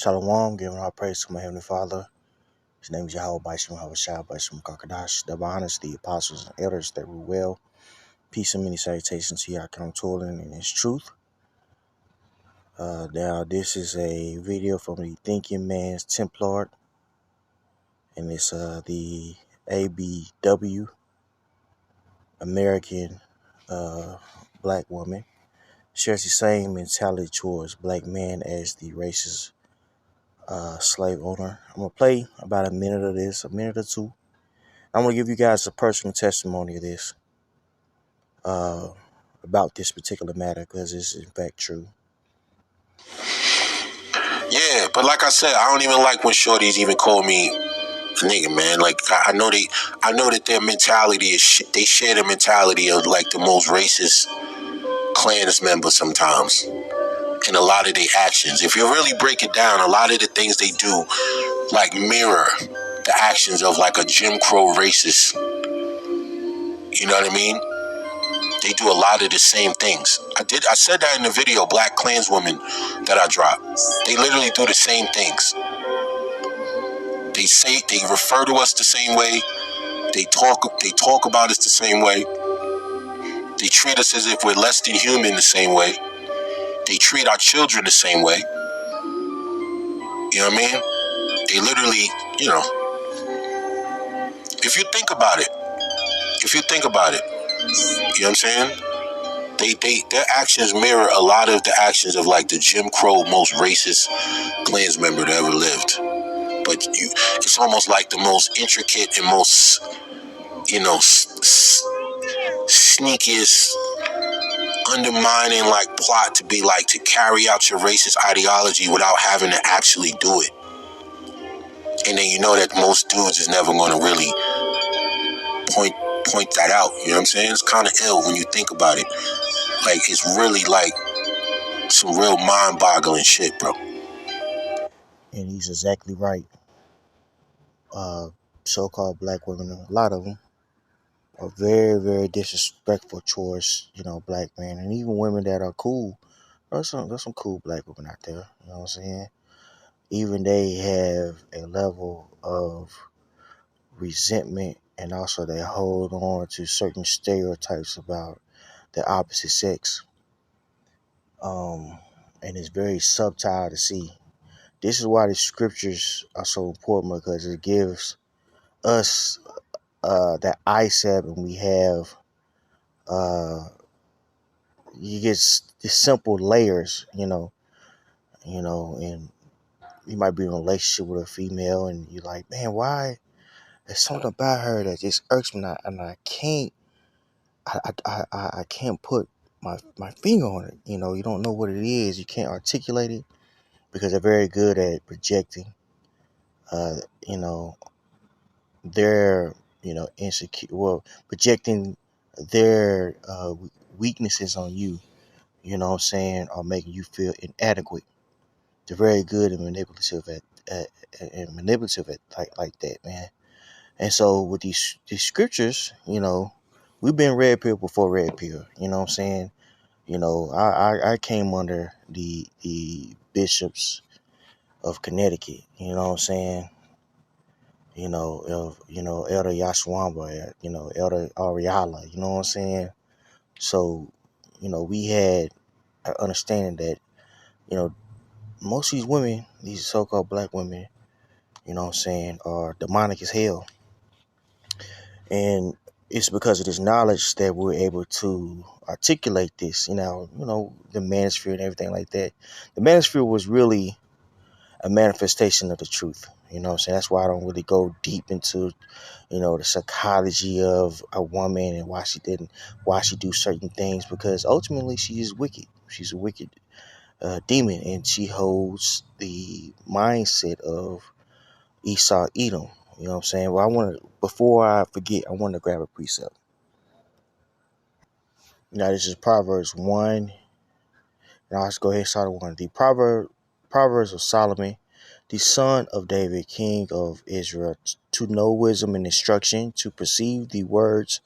Shalom, giving our praise to my Heavenly Father. His name is Yahweh Bashim Havashah Bashim Kakadash, the honors, the apostles and elders that rule well. Peace and many salutations here. I come tooling in His truth. Now, this is a video from the Thinking Man's Templar, and it's the ABW, American black woman. Shares the same mentality towards black men as the racist slave owner. I'm going to play about a minute of this, a minute or two. I'm going to give you guys a personal testimony of this, about this particular matter, because it's in fact true. Yeah, but like I said, I don't even like when shorties even call me a nigga, man. Like I know that their mentality is shit. They share the mentality of like the most racist Klans members sometimes, and a lot of their actions. If you really break it down, a lot of the things they do like mirror the actions of like a Jim Crow racist. You know what I mean? They do a lot of the same things. I said that in the video, Black Klanswoman, that I dropped. They literally do the same things. They refer to us the same way. They talk about us the same way. They treat us as if we're less than human the same way. They treat our children the same way. You know what I mean? They literally, if you think about it, you know what I'm saying? Their actions mirror a lot of the actions of like the Jim Crow most racist Klans member that ever lived. But it's almost like the most intricate and most, sneakiest, undermining like plot to be like to carry out your racist ideology without having to actually do it. And then you know that most dudes is never going to really point that out. You know what I'm saying? It's kind of ill when you think about it. Like it's really like some real mind-boggling shit, bro. And he's exactly right. So-called black women, a lot of them, are very, very disrespectful towards, black men, and even women that are cool. There's some cool black women out there. You know what I'm saying? Even they have a level of resentment, and also they hold on to certain stereotypes about the opposite sex. And it's very subtle to see. This is why the scriptures are so important, because it gives us that eyesight, and we have you get the simple layers, and you might be in a relationship with a female, and you're like, man, why? There's something about her that just irks me, and I can't, I can't put my finger on it. You don't know what it is. You can't articulate it, because they're very good at projecting, uh, you know, their, insecure, well, projecting their weaknesses on you. You know what I'm saying, or making you feel inadequate. They're very good and manipulative at like that, man. And so with these scriptures, we've been red pill before red pill. You know what I'm saying? I came under the bishops of Connecticut. You know what I'm saying? Elder Yashwamba, Elder Ariala. You know what I'm saying? So, we had an understanding that, most of these women, these so-called black women, are demonic as hell. And it's because of this knowledge that we're able to articulate this, the manosphere and everything like that. The manosphere was really a manifestation of the truth. You know what I'm saying? That's why I don't really go deep into, the psychology of a woman and why she do certain things, because ultimately she is wicked. She's a wicked demon, and she holds the mindset of Esau, Edom. You know what I'm saying? Well, before I forget, I want to grab a precept. Now, this is Proverbs 1. Now, let's go ahead and start at 1. The Proverbs of Solomon, the son of David, king of Israel, to know wisdom and instruction, to perceive the words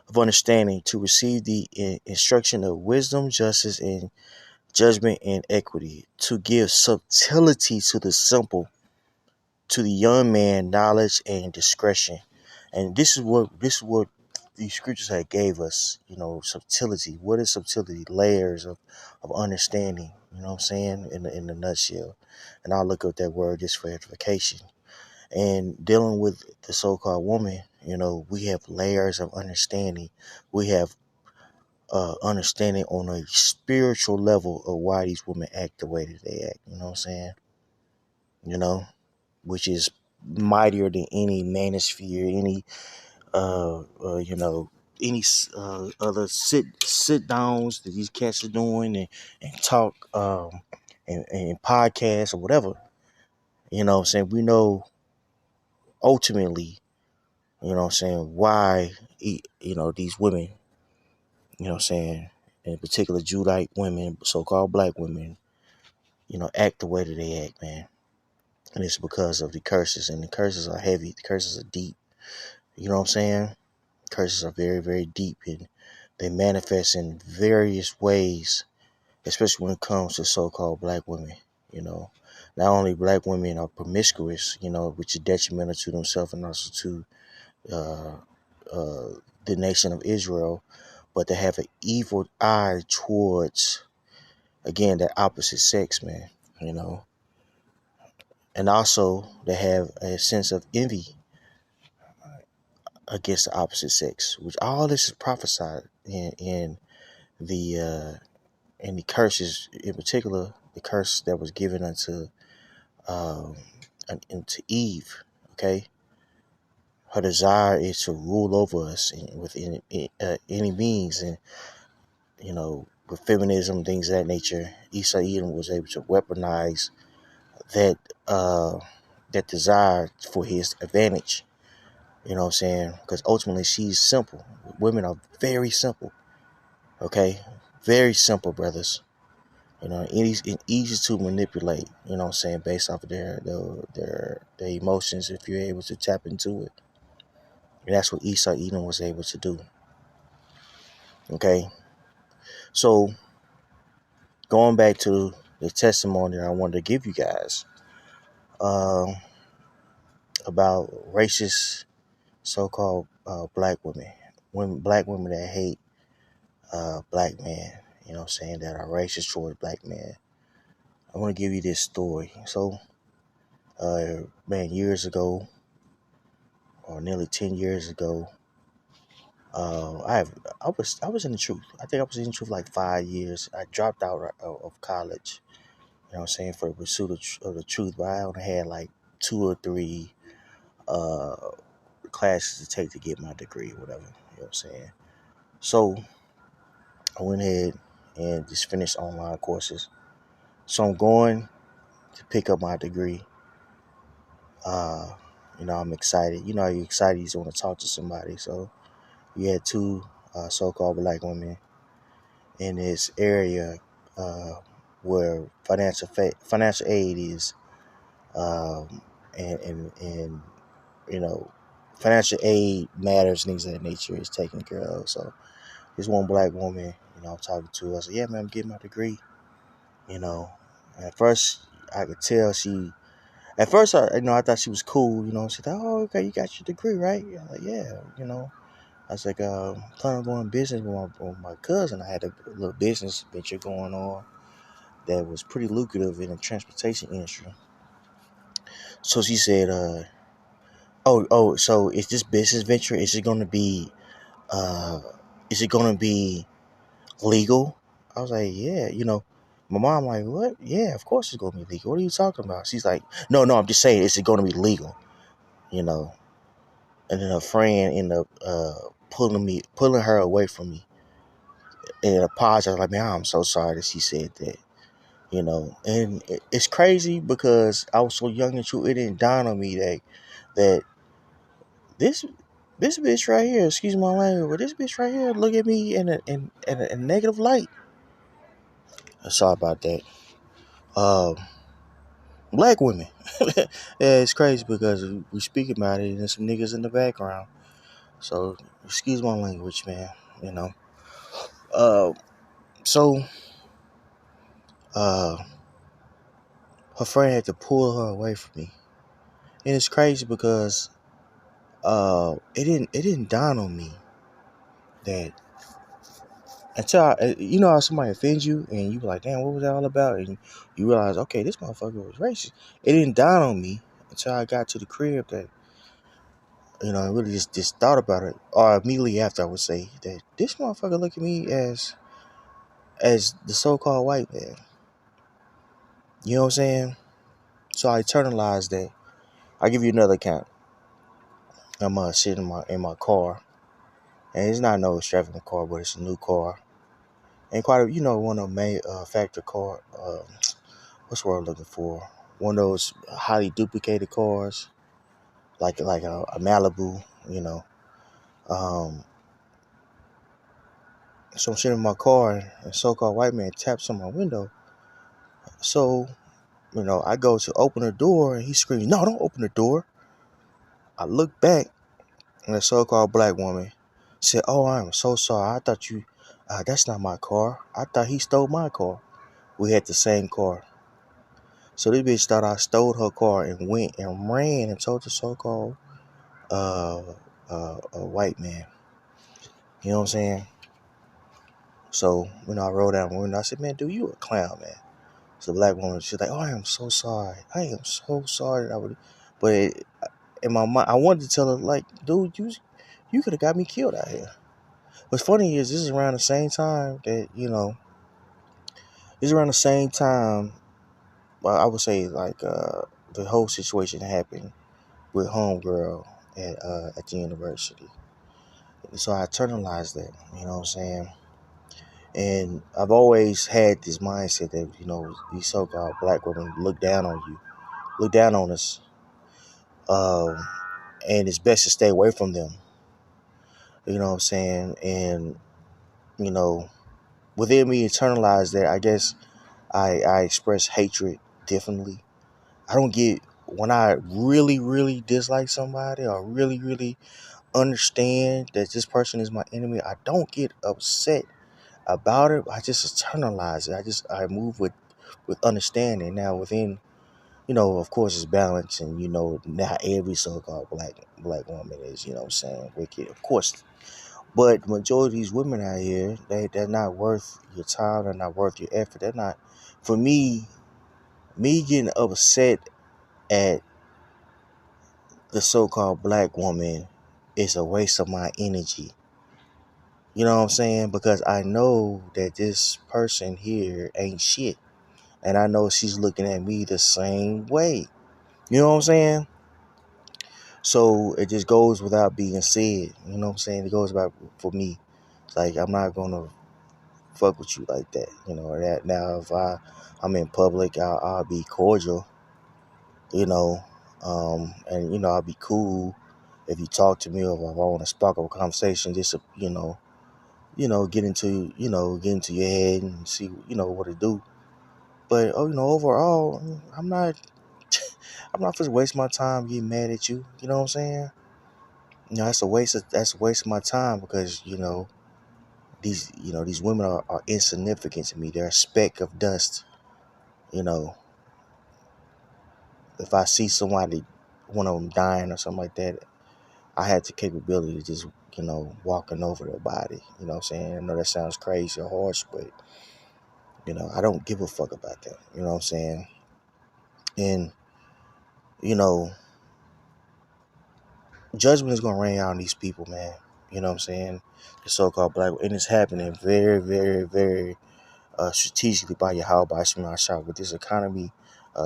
of understanding, to receive the instruction of wisdom, justice, and judgment and equity, to give subtlety to the simple, to the young man knowledge and discretion. And this is what these scriptures had gave us, subtlety. What is subtlety? Layers of understanding, you know what I'm saying, in the nutshell. And I'll look up that word just for edification. And dealing with the so-called woman, we have layers of understanding. We have understanding on a spiritual level of why these women act the way that they act. You know what I'm saying? You know, which is mightier than any manosphere, any any other sit downs that these cats are doing, and talk and podcasts or whatever. You know what I'm saying? We know ultimately, why these women, in particular Judite women, so called black women, act the way that they act, man. And it's because of the curses, and the curses are heavy, the curses are deep. You know what I'm saying? Curses are very, very deep, and they manifest in various ways, especially when it comes to so-called black women. You know, not only black women are promiscuous, which is detrimental to themselves and also to uh, uh, the nation of Israel, but they have an evil eye towards, again, that opposite sex, man. You know, and also they have a sense of envy against the opposite sex, which all this is prophesied in the and the curses, in particular, the curse that was given um, unto Eve. Okay, her desire is to rule over us with any means, and with feminism, things of that nature. Esau Edom was able to weaponize that uh, that desire for his advantage. You know what I'm saying? Because ultimately, she's simple. Women are very simple. Okay, very simple, brothers. It's easy to manipulate, based off of their emotions if you're able to tap into it. And that's what Esau Edom was able to do. Okay. So going back to the testimony I wanted to give you guys, um, about racist so-called black black women that hate black men, that are racist towards black men. I want to give you this story. So, man, years ago, or nearly 10 years ago, I was in the truth. I think I was in the truth like 5 years. I dropped out of college. For the pursuit of the truth. But I only had like 2 or 3 uh, classes to take to get my degree, or whatever. You know what I'm saying? So I went ahead and just finished online courses. So I'm going to pick up my degree. Uh, I'm excited. You're excited. You just want to talk to somebody. So we had 2 so-called black women in this area where financial aid is, um, and financial aid matters, things of that nature is taken care of. So this one black woman, I'm talking to. I said, "Yeah, man, I'm getting my degree." You know, at first I could tell she. At first, I thought she was cool. She thought, "Oh, okay, you got your degree, right?" I'm like, "Yeah." I was like, planning on going business with my cousin. I had a little business venture going on that was pretty lucrative in the transportation industry. So she said, so is this business venture? Uh, is it gonna be legal?" I was like, "Yeah." My mom like, "What? Yeah, of course it's gonna be legal. What are you talking about?" She's like, "No, no, I'm just saying, is it gonna be legal?" You know. And then her friend ended up pulling her away from me and apologized. Like, "Man, I'm so sorry that she said that." And it's crazy because I was so young and true. It didn't dawn on me that this this bitch right here, excuse my language, but this bitch right here look at me in a negative light. Sorry about that. Um, Black women. Yeah, it's crazy because we speak about it and there's some niggas in the background. So excuse my language, man. You know. Uh, so uh, her friend had to pull her away from me, and it's crazy because it didn't dawn on me that until you know how somebody offends you and you be like, damn, what was that all about? And you realize, okay, this motherfucker was racist. It didn't dawn on me until I got to the crib that I really just thought about it, or immediately after I would say that this motherfucker look at me as the so-called white man. You know what I'm saying? So I internalized that. I'll give you another account. I'm sitting in my car, and it's not no extravagant car, but it's a new car, and quite a, one of the main factory car. What's the word I'm looking for? One of those highly duplicated cars, like a Malibu. You know. Um, so I'm sitting in my car, and a so-called white man taps on my window. So I go to open the door, and he screams, "No, don't open the door!" I look back, and the so-called black woman said, "Oh, I'm so sorry. I thought that's not my car. I thought he stole my car." We had the same car. So this bitch thought I stole her car and went and ran and told the so-called uh, a white man. You know what I'm saying? So, I rolled down the window. I said, "Man, dude, you a clown, man." So the black woman, she's like, "Oh, I am so sorry. I am so sorry." But in my mind, I wanted to tell her, like, "Dude, you could have got me killed out here." What's funny is this is around the same time that this is around the same time. Well, I would say like the whole situation happened with homegirl at the university. So I internalized that. You know what I'm saying? And I've always had this mindset that these so-called black women look down on you, look down on us, um, and it's best to stay away from them. You know what I'm saying? And you know, within me internalized that. I guess I express hatred differently. I don't get when I really, really dislike somebody or really, really understand that this person is my enemy. I don't get upset about it. I just internalize it. I move with understanding. Now within, of course, it's balance, and not every so-called black woman is, what I'm saying, wicked. Of course, but the majority of these women out here, they're not worth your time. They're not worth your effort. They're not. For me, getting upset at the so-called black woman is a waste of my energy. You know what I'm saying? Because I know that this person here ain't shit. And I know she's looking at me the same way. You know what I'm saying? So it just goes without being said. You know what I'm saying? It goes about for me. It's like I'm not gonna fuck with you like that. That now if I'm in public, I'll be cordial, you know, and I'll be cool if you talk to me, or if I want to spark up a conversation, just to, get into your head and see, what to do. But overall, I'm not just waste my time getting mad at you. You know what I'm saying? That's a waste of my time because these women are insignificant to me. They're a speck of dust. You know, if I see somebody, one of them dying or something like that, I had the capability to just walking over their body. You know what I'm saying? I know that sounds crazy or harsh, but I don't give a fuck about that. You know what I'm saying? And you know, judgment is gonna rain on these people, man. You know what I'm saying? The so-called black, and it's happening very, very, very strategically by Yahweh by Shema Shah with this economy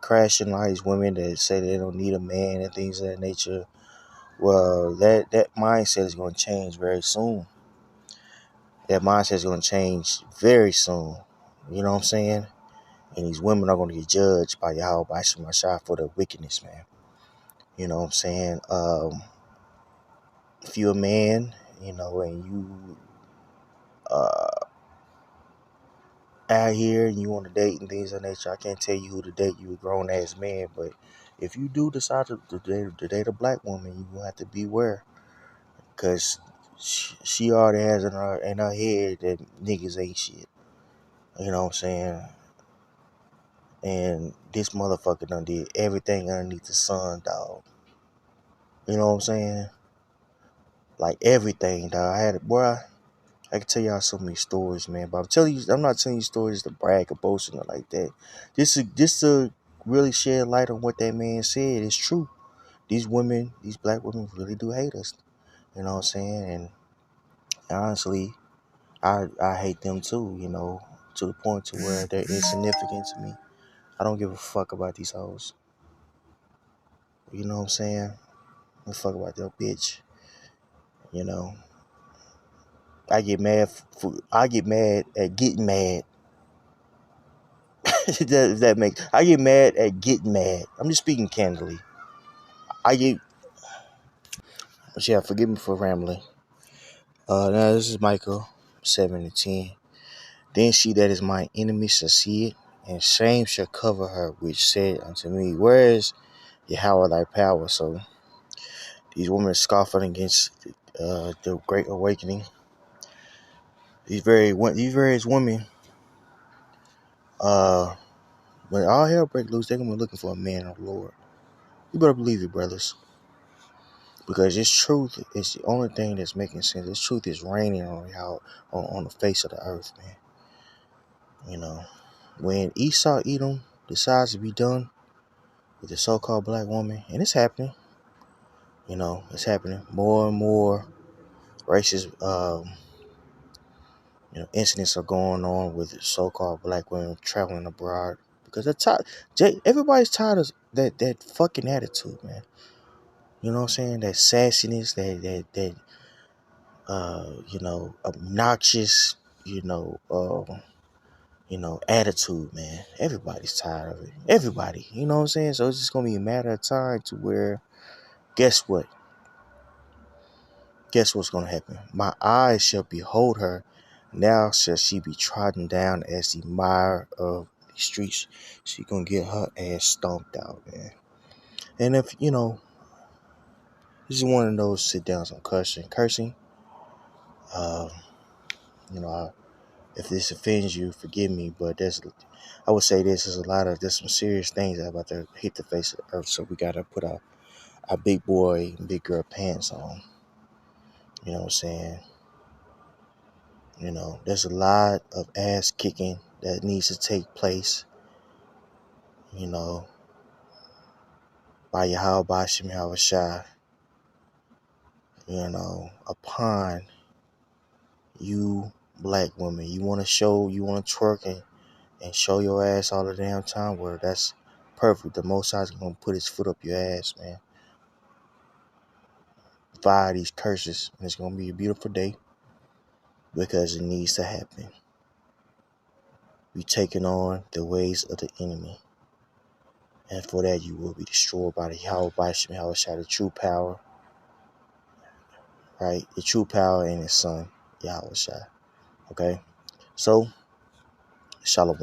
crashing. All these women that say they don't need a man and things of that nature. Well, that mindset is going to change very soon. That mindset is going to change very soon. You know what I'm saying? And these women are going to get judged by Yahweh by Shema Shah for their wickedness, man. You know what I'm saying? If you're a man, and you out here and you want to date and things of that nature, I can't tell you who to date. You a grown ass man, but if you do decide to date a black woman, you gonna have to beware because she already has in her head that niggas ain't shit. You know what I'm saying? And this motherfucker done did everything underneath the sun, dog. You know what I'm saying? Like everything, dog. I can tell y'all so many stories, man. But I'm not telling you stories to brag or boast or nothing like that. Just to really shed light on what that man said. It's true. These black women really do hate us. You know what I'm saying? And honestly, I hate them too, to the point to where they're insignificant to me. I don't give a fuck about these hoes. You know what I'm saying? I don't fuck about that bitch. You know, I get mad. I get mad at getting mad. I get mad at getting mad. I'm just speaking candidly. I get. Yeah, forgive me for rambling. Now this is Michael, 7 to 10. Then she that is my enemy shall see it, and shame shall cover her, which said unto me, where is Yahweh thy power? So these women scoffing against the Great Awakening. These various women, when all hell break loose, they're gonna be looking for a man of the Lord. You better believe it, brothers, because this truth is the only thing that's making sense. This truth is raining on the face of the earth, man. You know, when Esau Edom decides to be done with the so-called black woman, and it's happening. It's happening. More and more racist, incidents are going on with so-called black women traveling abroad because they're tired. Everybody's tired of that fucking attitude, man. You know what I'm saying? That sassiness, that obnoxious, attitude, man. Everybody's tired of it. Everybody, you know what I'm saying? So it's just gonna be a matter of time to where, guess what? Guess what's gonna happen? My eyes shall behold her. Now shall she be trodden down as the mire of the streets. She gonna get her ass stomped out, man. And if this is one of those sit downs on cursing. Um, if this offends you, forgive me, but I would say there's some serious things that are about to hit the face of the earth. So we gotta put our big boy and big girl pants on. You know what I'm saying? There's a lot of ass kicking that needs to take place, you know, by Yahweh Bashim Yahushua, upon you black women. You want to twerk and show your ass all the damn time. Well, that's perfect. The Most High is going to put his foot up your ass, man. Fire these curses. And it's going to be a beautiful day because it needs to happen. We taking on the ways of the enemy. And for that, you will be destroyed by the Yahweh Bashim Yahushua, the true power. Right? The true power in his son, Yahushua. Okay? So, Shalom.